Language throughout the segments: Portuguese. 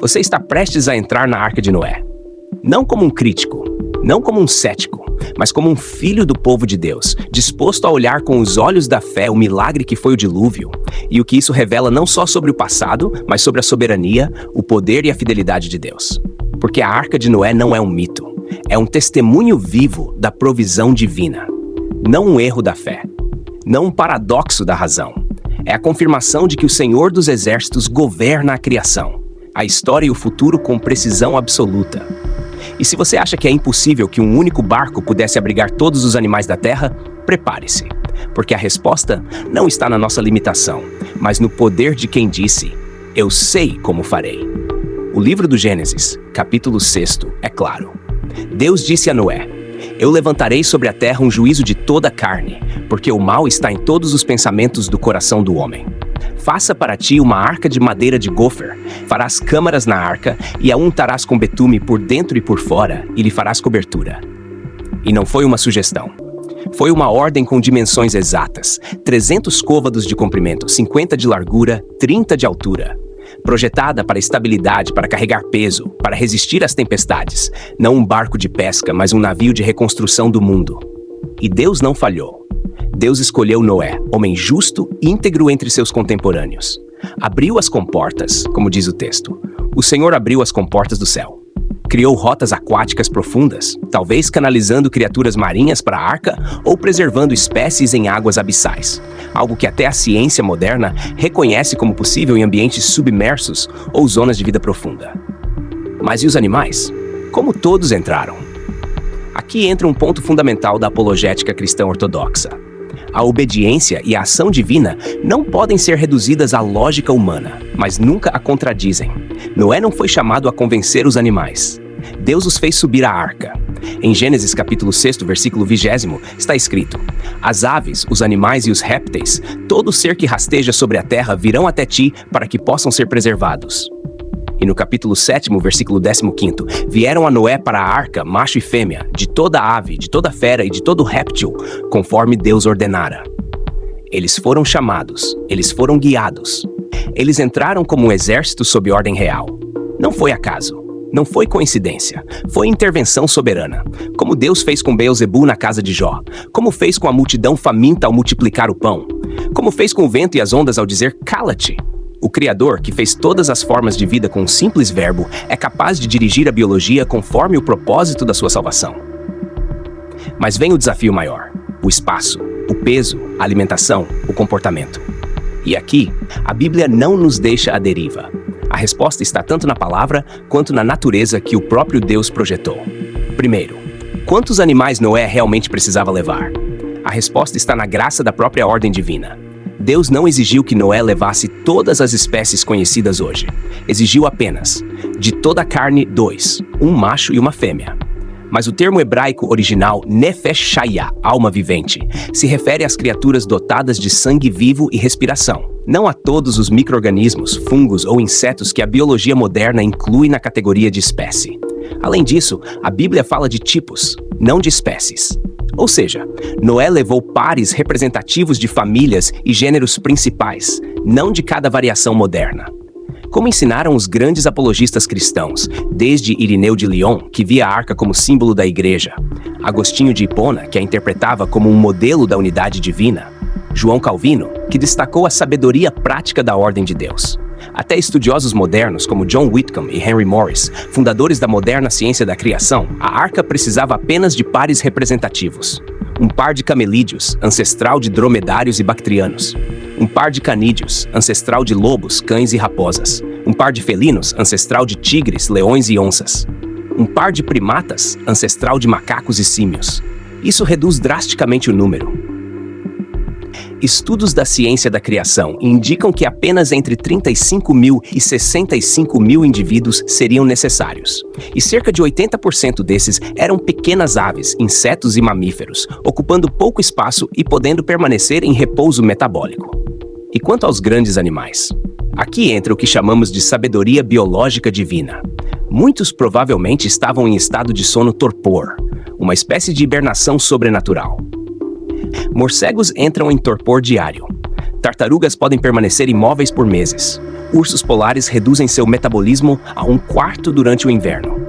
Você está prestes a entrar na Arca de Noé. Não como um crítico, não como um cético, mas como um filho do povo de Deus, disposto a olhar com os olhos da fé o milagre que foi o dilúvio, e o que isso revela não só sobre o passado, mas sobre a soberania, o poder e a fidelidade de Deus. Porque a Arca de Noé não é um mito, é um testemunho vivo da provisão divina. Não um erro da fé, não um paradoxo da razão. É a confirmação de que o Senhor dos Exércitos governa a criação, a história e o futuro com precisão absoluta. E se você acha que é impossível que um único barco pudesse abrigar todos os animais da Terra, prepare-se, porque a resposta não está na nossa limitação, mas no poder de quem disse, eu sei como farei. O livro do Gênesis, capítulo 6, é claro. Deus disse a Noé, eu levantarei sobre a terra um juízo de toda a carne, porque o mal está em todos os pensamentos do coração do homem. Faça para ti uma arca de madeira de gofer, farás câmaras na arca, e a untarás com betume por dentro e por fora, e lhe farás cobertura. E não foi uma sugestão. Foi uma ordem com dimensões exatas, 300 côvados de comprimento, 50 de largura, 30 de altura. Projetada para estabilidade, para carregar peso, para resistir às tempestades. Não um barco de pesca, mas um navio de reconstrução do mundo. E Deus não falhou. Deus escolheu Noé, homem justo e íntegro entre seus contemporâneos. Abriu as comportas, como diz o texto. O Senhor abriu as comportas do céu. Criou rotas aquáticas profundas, talvez canalizando criaturas marinhas para a arca ou preservando espécies em águas abissais. Algo que até a ciência moderna reconhece como possível em ambientes submersos ou zonas de vida profunda. Mas e os animais? Como todos entraram? Aqui entra um ponto fundamental da apologética cristã ortodoxa. A obediência e a ação divina não podem ser reduzidas à lógica humana, mas nunca a contradizem. Noé não foi chamado a convencer os animais. Deus os fez subir à arca. Em Gênesis capítulo 6, versículo 20, está escrito: as aves, os animais e os répteis, todo ser que rasteja sobre a terra virão até ti para que possam ser preservados. E no capítulo 7, versículo 15, vieram a Noé para a arca, macho e fêmea, de toda ave, de toda fera e de todo réptil, conforme Deus ordenara. Eles foram chamados, eles foram guiados. Eles entraram como um exército sob ordem real. Não foi acaso, não foi coincidência, foi intervenção soberana. Como Deus fez com Beelzebu na casa de Jó, como fez com a multidão faminta ao multiplicar o pão, como fez com o vento e as ondas ao dizer, cala-te. O Criador, que fez todas as formas de vida com um simples verbo, é capaz de dirigir a biologia conforme o propósito da sua salvação. Mas vem o desafio maior: o espaço, o peso, a alimentação, o comportamento. E aqui, a Bíblia não nos deixa à deriva. A resposta está tanto na palavra quanto na natureza que o próprio Deus projetou. Primeiro, quantos animais Noé realmente precisava levar? A resposta está na graça da própria ordem divina. Deus não exigiu que Noé levasse todas as espécies conhecidas hoje. Exigiu apenas, de toda a carne, 2, um macho e uma fêmea. Mas o termo hebraico original, nefesh shaya, alma vivente, se refere às criaturas dotadas de sangue vivo e respiração, não a todos os micro-organismos, fungos ou insetos que a biologia moderna inclui na categoria de espécie. Além disso, a Bíblia fala de tipos, não de espécies. Ou seja, Noé levou pares representativos de famílias e gêneros principais, não de cada variação moderna. Como ensinaram os grandes apologistas cristãos, desde Irineu de Lyon, que via a arca como símbolo da igreja, Agostinho de Hipona, que a interpretava como um modelo da unidade divina, João Calvino, que destacou a sabedoria prática da ordem de Deus. Até estudiosos modernos como John Whitcomb e Henry Morris, fundadores da moderna ciência da criação, a arca precisava apenas de pares representativos. Um par de camelídeos, ancestral de dromedários e bactrianos. Um par de canídeos, ancestral de lobos, cães e raposas. Um par de felinos, ancestral de tigres, leões e onças. Um par de primatas, ancestral de macacos e símios. Isso reduz drasticamente o número. Estudos da ciência da criação indicam que apenas entre 35 mil e 65 mil indivíduos seriam necessários. E cerca de 80% desses eram pequenas aves, insetos e mamíferos, ocupando pouco espaço e podendo permanecer em repouso metabólico. E quanto aos grandes animais? Aqui entra o que chamamos de sabedoria biológica divina. Muitos provavelmente estavam em estado de sono torpor, uma espécie de hibernação sobrenatural. Morcegos entram em torpor diário. Tartarugas podem permanecer imóveis por meses. Ursos polares reduzem seu metabolismo a 1/4 durante o inverno.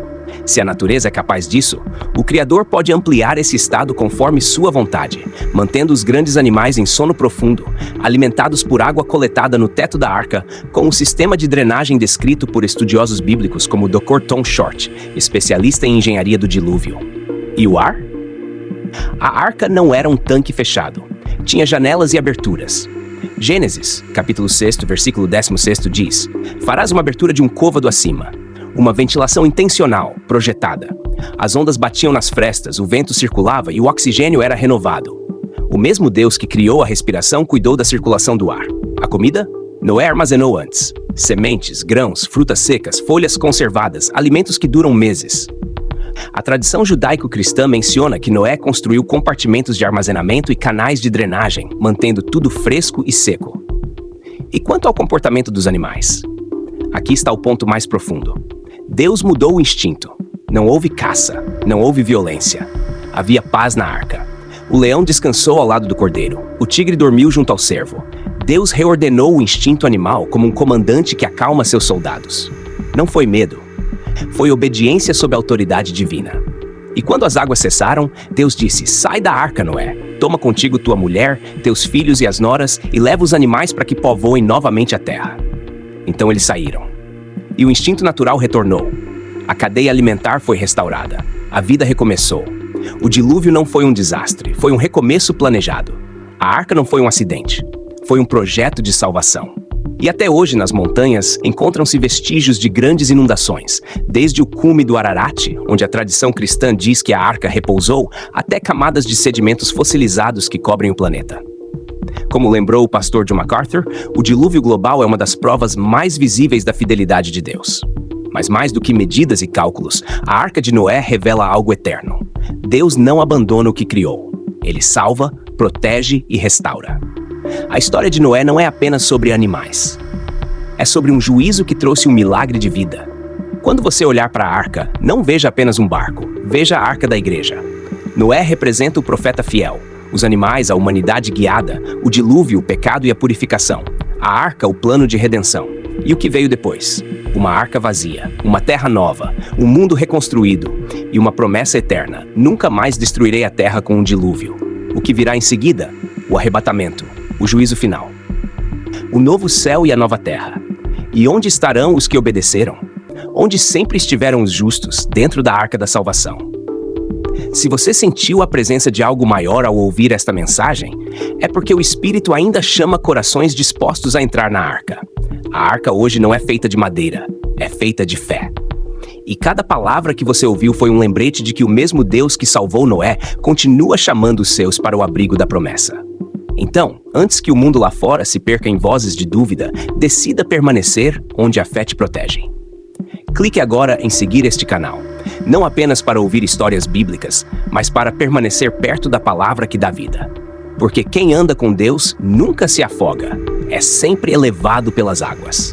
Se a natureza é capaz disso, o Criador pode ampliar esse estado conforme sua vontade, mantendo os grandes animais em sono profundo, alimentados por água coletada no teto da arca, com um sistema de drenagem descrito por estudiosos bíblicos como Dr. Tom Short, especialista em engenharia do dilúvio. E o ar? A arca não era um tanque fechado. Tinha janelas e aberturas. Gênesis, capítulo 6, versículo 16 diz: "Farás uma abertura de um côvado acima." Uma ventilação intencional, projetada. As ondas batiam nas frestas, o vento circulava e o oxigênio era renovado. O mesmo Deus que criou a respiração cuidou da circulação do ar. A comida? Noé armazenou antes. Sementes, grãos, frutas secas, folhas conservadas, alimentos que duram meses. A tradição judaico-cristã menciona que Noé construiu compartimentos de armazenamento e canais de drenagem, mantendo tudo fresco e seco. E quanto ao comportamento dos animais? Aqui está o ponto mais profundo. Deus mudou o instinto. Não houve caça, não houve violência. Havia paz na arca. O leão descansou ao lado do cordeiro. O tigre dormiu junto ao cervo. Deus reordenou o instinto animal como um comandante que acalma seus soldados. Não foi medo. Foi obediência sob a autoridade divina. E quando as águas cessaram, Deus disse: "Sai da arca, Noé. Toma contigo tua mulher, teus filhos e as noras, e leva os animais para que povoem novamente a terra." Então eles saíram. E o instinto natural retornou. A cadeia alimentar foi restaurada. A vida recomeçou. O dilúvio não foi um desastre, foi um recomeço planejado. A arca não foi um acidente, foi um projeto de salvação. E até hoje, nas montanhas, encontram-se vestígios de grandes inundações, desde o cume do Ararat, onde a tradição cristã diz que a arca repousou, até camadas de sedimentos fossilizados que cobrem o planeta. Como lembrou o pastor John MacArthur, o dilúvio global é uma das provas mais visíveis da fidelidade de Deus. Mas mais do que medidas e cálculos, a Arca de Noé revela algo eterno. Deus não abandona o que criou. Ele salva, protege e restaura. A história de Noé não é apenas sobre animais. É sobre um juízo que trouxe um milagre de vida. Quando você olhar para a arca, não veja apenas um barco, veja a arca da igreja. Noé representa o profeta fiel, os animais, a humanidade guiada, o dilúvio, o pecado e a purificação. A arca, o plano de redenção. E o que veio depois? Uma arca vazia, uma terra nova, um mundo reconstruído e uma promessa eterna: nunca mais destruirei a terra com um dilúvio. O que virá em seguida? O arrebatamento, o juízo final. O novo céu e a nova terra. E onde estarão os que obedeceram? Onde sempre estiveram os justos, dentro da arca da salvação. Se você sentiu a presença de algo maior ao ouvir esta mensagem, é porque o Espírito ainda chama corações dispostos a entrar na arca. A arca hoje não é feita de madeira, é feita de fé. E cada palavra que você ouviu foi um lembrete de que o mesmo Deus que salvou Noé continua chamando os seus para o abrigo da promessa. Então, antes que o mundo lá fora se perca em vozes de dúvida, decida permanecer onde a fé te protege. Clique agora em seguir este canal, não apenas para ouvir histórias bíblicas, mas para permanecer perto da palavra que dá vida. Porque quem anda com Deus nunca se afoga, é sempre elevado pelas águas.